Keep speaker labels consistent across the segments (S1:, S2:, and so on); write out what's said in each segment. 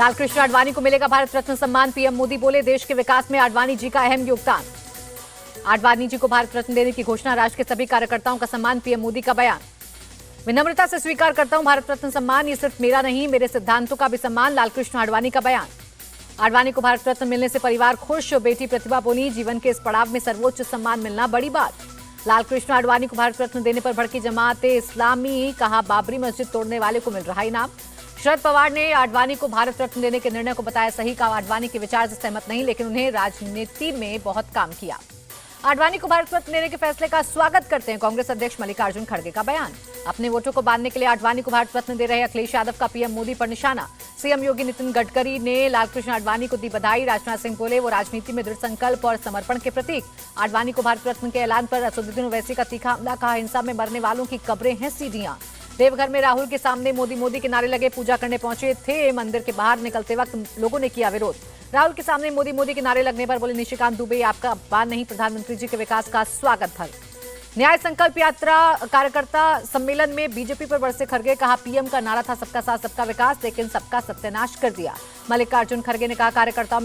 S1: लालकृष्ण आडवाणी को मिलेगा भारत रत्न सम्मान। पीएम मोदी बोले, देश के विकास में आडवाणी जी का अहम योगदान। आडवाणी जी को भारत रत्न देने की घोषणा, राष्ट्र के सभी कार्यकर्ताओं का सम्मान। पीएम मोदी का बयान, विनम्रता से स्वीकार करता हूं भारत रत्न सम्मान, ये सिर्फ मेरा नहीं, मेरे सिद्धांतों का भी सम्मान। लालकृष्ण आडवाणी का बयान। आडवाणी को भारत रत्न मिलने से परिवार खुश। बेटी प्रतिभा बोली, जीवन के इस पड़ाव में सर्वोच्च सम्मान मिलना बड़ी बात। लालकृष्ण आडवाणी को भारत रत्न देने पर भड़की जमाते इस्लामी, कहा बाबरी मस्जिद तोड़ने वाले को मिल रहा इनाम। शरद पवार ने आडवाणी को भारत रत्न देने के निर्णय को बताया सही, कहा आडवाणी के विचार से सहमत नहीं, लेकिन उन्हें राजनीति में बहुत काम किया। आडवाणी को भारत रत्न देने के फैसले का स्वागत करते हैं कांग्रेस अध्यक्ष मल्लिकार्जुन खड़गे का बयान। अपने वोटों को बांधने के लिए आडवाणी को भारत रत्न दे रहे अखिलेश यादव का पीएम मोदी पर निशाना। सीएम योगी नितिन गडकरी ने लालकृष्ण आडवाणी को दी बधाई। राजनाथ सिंह बोले, वो राजनीति में दृढ़ संकल्प और समर्पण के प्रतीक। आडवाणी को भारत रत्न के ऐलान पर असदुद्दीन ओवैसी का तीखा हमला, कहा हिंसा में मरने वालों की कब्रें हैं सीढ़ियां। देवघर में राहुल के सामने मोदी मोदी के नारे लगे, पूजा करने पहुंचे थे। मंदिर के बाहर निकलते वक्त लोगों ने किया विरोध। राहुल के सामने मोदी मोदी के नारे लगने पर बोले निशिकांत दुबे, आपका अपमान नहीं, प्रधानमंत्री जी के विकास का स्वागत भर। न्याय संकल्प यात्रा कार्यकर्ता सम्मेलन में बीजेपी पर बरसे खड़गे, कहा पीएम का नारा था सबका साथ सबका विकास, लेकिन सबका सत्यानाश कर दिया। मल्लिकार्जुन खड़गे ने कहा कार्यकर्ताओं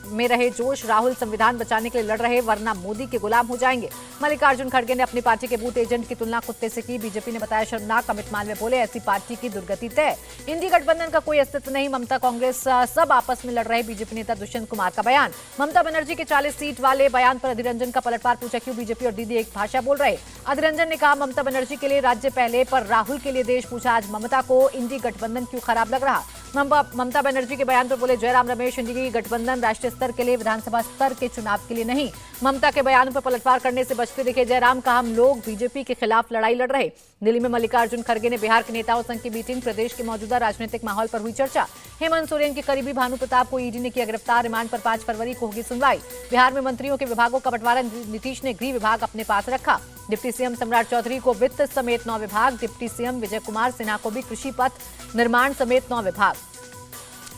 S1: में रहे जोश, राहुल संविधान बचाने के लिए लड़ रहे, वरना मोदी के गुलाम हो जाएंगे। मल्लिकार्जुन खड़गे ने अपनी पार्टी के बूथ एजेंट की तुलना कुत्ते से की। बीजेपी ने बताया शर्मनाक। अमित मालवीय बोले, ऐसी पार्टी की दुर्गति तय। इंडी गठबंधन का कोई अस्तित्व नहीं, ममता कांग्रेस सब आपस में लड़ रहे। बीजेपी नेता दुष्यंत कुमार का बयान। ममता बनर्जी के 40 सीट वाले बयान पर अधीर रंजन का पलटवार, पूछा क्यों बीजेपी और दीदी एक भाषा बोल रहे। अधीर रंजन ने कहा ममता बनर्जी के लिए राज्य पहले, पर राहुल के लिए देश। पूछा आज ममता को इंडी गठबंधन क्यों खराब लग रहा। ममता बनर्जी के बयान पर बोले जयराम रमेश, इंडी गठबंधन राष्ट्रीय स्तर के लिए, विधानसभा स्तर के चुनाव के लिए नहीं। ममता के बयान पर पलटवार करने से बचते दिखे जयराम, कहा हम लोग बीजेपी के खिलाफ लड़ाई लड़ रहे। दिल्ली में मल्लिकार्जुन खड़गे ने बिहार के नेताओं संघ की मीटिंग, प्रदेश के मौजूदा राजनीतिक माहौल पर हुई चर्चा। हेमंत सोरेन के करीबी भानु प्रताप को ईडी ने किया गिरफ्तार, रिमांड पर 5 फरवरी को होगी सुनवाई। बिहार में मंत्रियों के विभागों का बंटवारा, नीतीश ने गृह विभाग अपने पास रखा। डिप्टी सीएम सम्राट चौधरी को वित्त समेत 9 विभाग, डिप्टी सीएम विजय कुमार सिन्हा को भी कृषि, पथ निर्माण समेत 9 विभाग।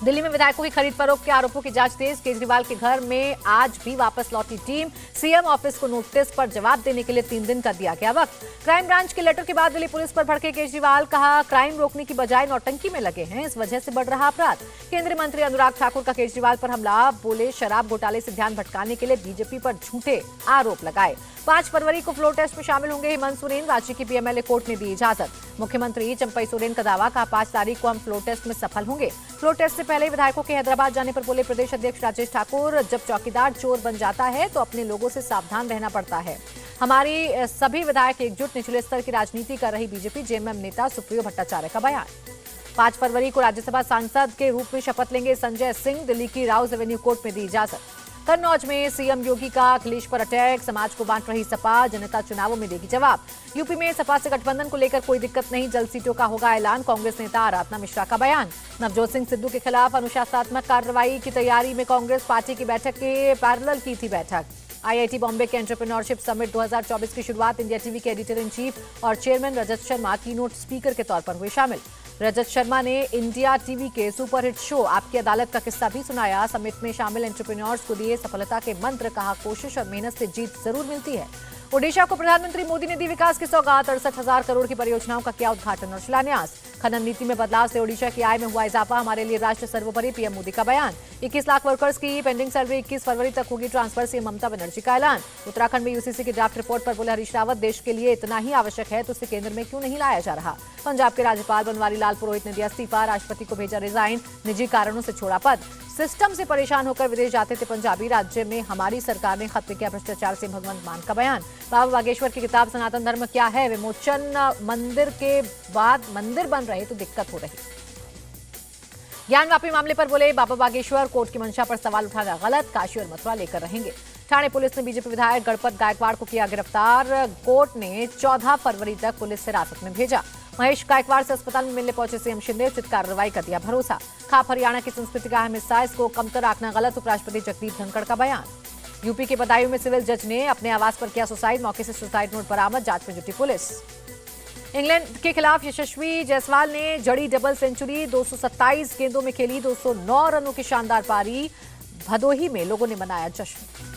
S1: दिल्ली में विधायकों की खरीद फरोख्त के आरोपों की जांच तेज, केजरीवाल के घर में आज भी वापस लौटी टीम। सीएम ऑफिस को नोटिस पर जवाब देने के लिए 3 दिन का दिया गया वक्त। क्राइम ब्रांच के लेटर के बाद दिल्ली पुलिस पर भड़के केजरीवाल, कहा क्राइम रोकने की बजाय नौटंकी में लगे हैं, इस वजह से बढ़ रहा अपराध। केंद्रीय मंत्री अनुराग ठाकुर का केजरीवाल पर हमला, बोले शराब घोटाले से ध्यान भटकाने के लिए बीजेपी पर झूठे आरोप लगाए। 5 फरवरी को फ्लोर टेस्ट में शामिल होंगे हेमंत सोरेन, रांची की पीएमएलए कोर्ट ने दी इजाजत। मुख्यमंत्री चंपई सोरेन का दावा, कहा 5 तारीख को हम फ्लोर टेस्ट में सफल होंगे। फ्लोर टेस्ट से पहले विधायकों के हैदराबाद जाने पर बोले प्रदेश अध्यक्ष राजेश ठाकुर, जब चौकीदार चोर बन जाता है तो अपने लोगों से सावधान रहना पड़ता है। हमारी सभी विधायक एकजुट, निचले स्तर की राजनीति कर रही बीजेपी। जेएमएम नेता सुप्रियो भट्टाचार्य का बयान। 5 फरवरी को राज्यसभा सांसद के रूप में शपथ लेंगे संजय सिंह, दिल्ली की राउज एवेन्यू कोर्ट में दी इजाजत। कन्नौज में सीएम योगी का अखिलेश पर अटैक, समाज को बांट रही सपा, जनता चुनावों में देगी जवाब। यूपी में सपा से गठबंधन को लेकर कोई दिक्कत नहीं, जल्द सीटों का होगा ऐलान, कांग्रेस नेता आराधना मिश्रा का बयान। नवजोत सिंह सिद्धू के खिलाफ अनुशासनात्मक कार्रवाई की तैयारी में कांग्रेस पार्टी की बैठक के पैरेलल की थी बैठक। आईआईटी बॉम्बे के एंटरप्रेन्योरशिप समिट 2024 की शुरुआत, इंडिया टीवी के एडिटर इन चीफ और chairman Rajat Sharma keynote speaker के तौर पर हुए शामिल। रजत शर्मा ने इंडिया टीवी के सुपरहिट शो आपकी अदालत का किस्सा भी सुनाया। समिट में शामिल एंटरप्रेन्योर्स को दिए सफलता के मंत्र, कहा कोशिश और मेहनत से जीत जरूर मिलती है। ओडिशा को प्रधानमंत्री मोदी ने दी विकास की सौगात, 68,000 करोड़ की परियोजनाओं का किया उद्घाटन और शिलान्यास। खनन नीति में बदलाव से ओडिशा की आय में हुआ इजाफा, हमारे लिए राष्ट्र सर्वोपरि, पीएम मोदी का बयान। 21 लाख वर्कर्स की पेंडिंग सर्वे 21 फरवरी तक होगी ट्रांसफर, सीएम ममता बनर्जी का ऐलान। उत्तराखंड में यूसीसी की ड्राफ्ट रिपोर्ट पर बोले हरीश रावत, देश के लिए इतना ही आवश्यक है तो उसे केंद्र में क्यों नहीं लाया जा रहा। पंजाब के राज्यपाल बनवारी लाल पुरोहित ने दिया इस्तीफा, राष्ट्रपति को भेजा रिजाइन, निजी कारणों से छोड़ा पद। सिस्टम से परेशान होकर विदेश जाते थे पंजाबी, राज्य में हमारी सरकार ने खत्म किया भ्रष्टाचार, से भगवंत मान का बयान। बाबा बागेश्वर की किताब सनातन धर्म क्या है विमोचन, मंदिर के बाद मंदिर बन रहे तो दिक्कत हो रही। ज्ञानवापी मामले पर बोले बाबा बागेश्वर, कोर्ट की मंशा पर सवाल उठाना गलत, काशी और मथुरा लेकर रहेंगे। ठाणे पुलिस ने बीजेपी विधायक गणपत गायकवाड़ को किया गिरफ्तार, कोर्ट ने 14 फरवरी तक पुलिस हिरासत में भेजा। महेश गायकवाड़ से अस्पताल में मिलने पहुंचे सीएम शिंदे, उचित कार्रवाई का दिया भरोसा। खाप हरियाणा की संस्कृति का अहम हिस्सा, इसको कमतर आंकना गलत, उपराष्ट्रपति जगदीप धनखड़ का बयान। यूपी के बदायूं में सिविल जज ने अपने आवास पर किया सुसाइड, मौके से सुसाइड नोट बरामद, जांच में जुटी पुलिस। इंग्लैंड के खिलाफ यशस्वी जायसवाल ने जड़ी डबल सेंचुरी, 227 गेंदों में खेली 209 रनों की शानदार पारी, भदोही में लोगों ने मनाया जश्न।